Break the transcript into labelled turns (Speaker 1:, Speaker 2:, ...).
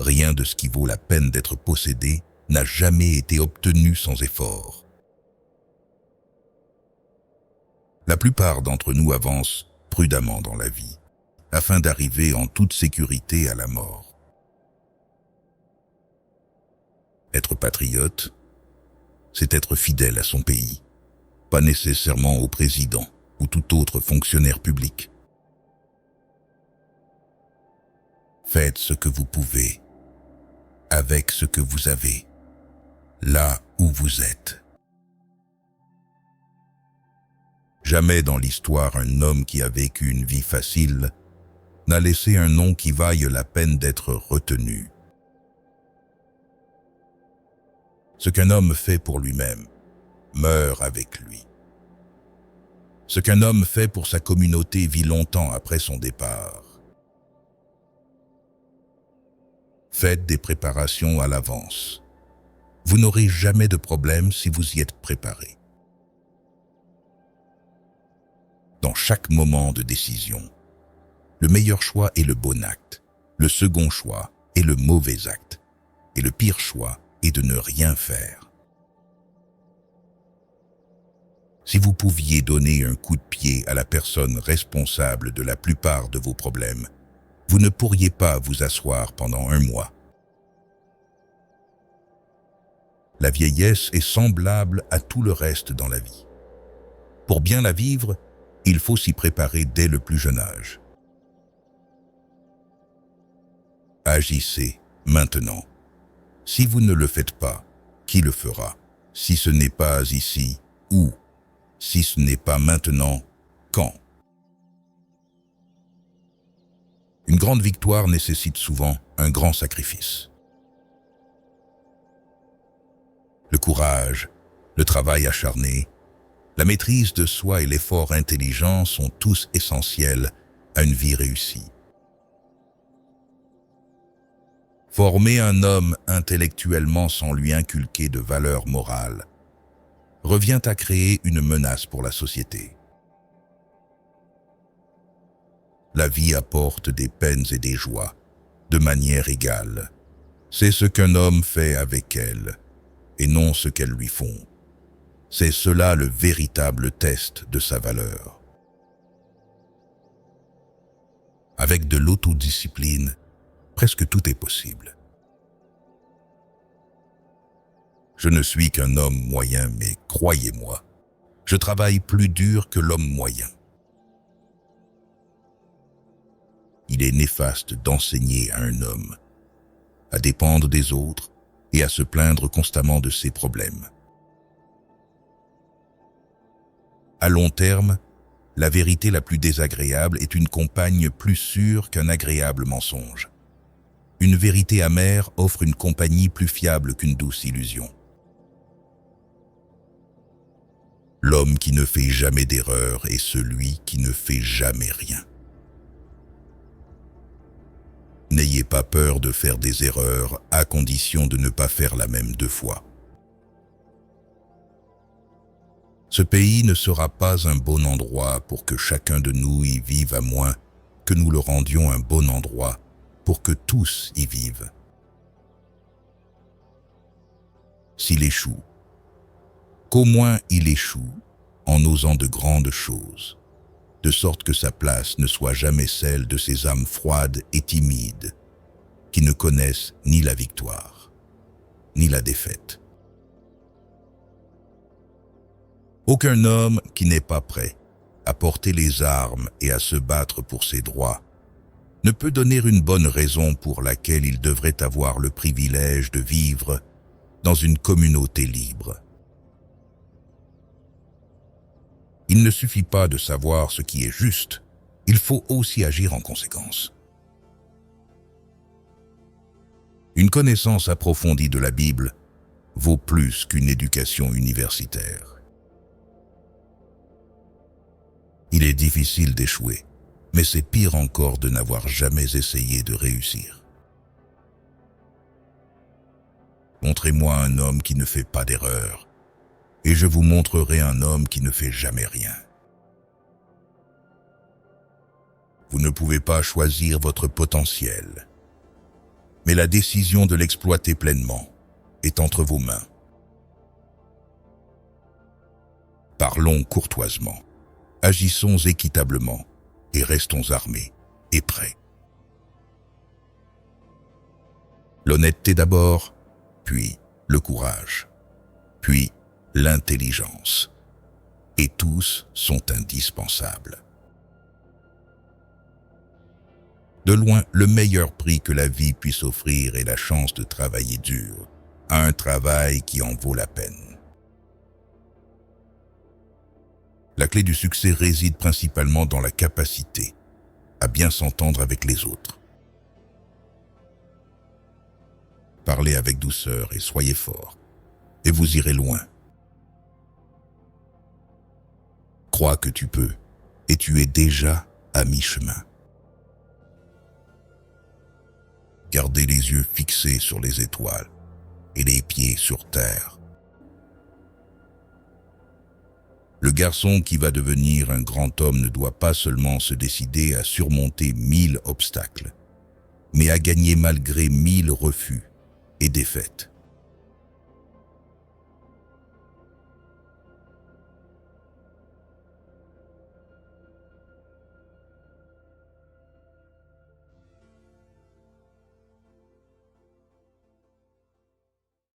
Speaker 1: Rien de ce qui vaut la peine d'être possédé n'a jamais été obtenu sans effort. La plupart d'entre nous avancent prudemment dans la vie, afin d'arriver en toute sécurité à la mort. Être patriote, c'est être fidèle à son pays, pas nécessairement au président ou tout autre fonctionnaire public. Faites ce que vous pouvez, avec ce que vous avez, là où vous êtes. Jamais dans l'histoire un homme qui a vécu une vie facile n'a laissé un nom qui vaille la peine d'être retenu. Ce qu'un homme fait pour lui-même meurt avec lui. Ce qu'un homme fait pour sa communauté vit longtemps après son départ. Faites des préparations à l'avance. Vous n'aurez jamais de problème si vous y êtes préparé. Dans chaque moment de décision, le meilleur choix est le bon acte, le second choix est le mauvais acte, et le pire choix est de ne rien faire. Si vous pouviez donner un coup de pied à la personne responsable de la plupart de vos problèmes, vous ne pourriez pas vous asseoir pendant un mois. La vieillesse est semblable à tout le reste dans la vie. Pour bien la vivre, il faut s'y préparer dès le plus jeune âge. Agissez maintenant. Si vous ne le faites pas, qui le fera? Si ce n'est pas ici, où? Si ce n'est pas maintenant, quand? Une grande victoire nécessite souvent un grand sacrifice. Le courage, le travail acharné, la maîtrise de soi et l'effort intelligent sont tous essentiels à une vie réussie. Former un homme intellectuellement sans lui inculquer de valeurs morales revient à créer une menace pour la société. La vie apporte des peines et des joies, de manière égale. C'est ce qu'un homme fait avec elle, et non ce qu'elles lui font. C'est cela le véritable test de sa valeur. Avec de l'autodiscipline, presque tout est possible. Je ne suis qu'un homme moyen, mais croyez-moi, je travaille plus dur que l'homme moyen. Il est néfaste d'enseigner à un homme à dépendre des autres et à se plaindre constamment de ses problèmes. À long terme, la vérité la plus désagréable est une compagne plus sûre qu'un agréable mensonge. Une vérité amère offre une compagnie plus fiable qu'une douce illusion. L'homme qui ne fait jamais d'erreur est celui qui ne fait jamais rien. N'ayez pas peur de faire des erreurs à condition de ne pas faire la même 2 fois. Ce pays ne sera pas un bon endroit pour que chacun de nous y vive à moins que nous le rendions un bon endroit pour que tous y vivent. S'il échoue, qu'au moins il échoue en osant de grandes choses, de sorte que sa place ne soit jamais celle de ces âmes froides et timides qui ne connaissent ni la victoire, ni la défaite. Aucun homme qui n'est pas prêt à porter les armes et à se battre pour ses droits ne peut donner une bonne raison pour laquelle il devrait avoir le privilège de vivre dans une communauté libre. Il ne suffit pas de savoir ce qui est juste, il faut aussi agir en conséquence. Une connaissance approfondie de la Bible vaut plus qu'une éducation universitaire. Il est difficile d'échouer, mais c'est pire encore de n'avoir jamais essayé de réussir. Montrez-moi un homme qui ne fait pas d'erreur, et je vous montrerai un homme qui ne fait jamais rien. Vous ne pouvez pas choisir votre potentiel. Mais la décision de l'exploiter pleinement est entre vos mains. Parlons courtoisement, agissons équitablement et restons armés et prêts. L'honnêteté d'abord, puis le courage, puis l'intelligence. Et tous sont indispensables. De loin, le meilleur prix que la vie puisse offrir est la chance de travailler dur, à un travail qui en vaut la peine. La clé du succès réside principalement dans la capacité à bien s'entendre avec les autres. Parlez avec douceur et soyez forts, et vous irez loin. Crois que tu peux, et tu es déjà à mi-chemin. Gardez les yeux fixés sur les étoiles et les pieds sur terre. Le garçon qui va devenir un grand homme ne doit pas seulement se décider à surmonter 1000 obstacles, mais à gagner malgré 1000 refus et défaites.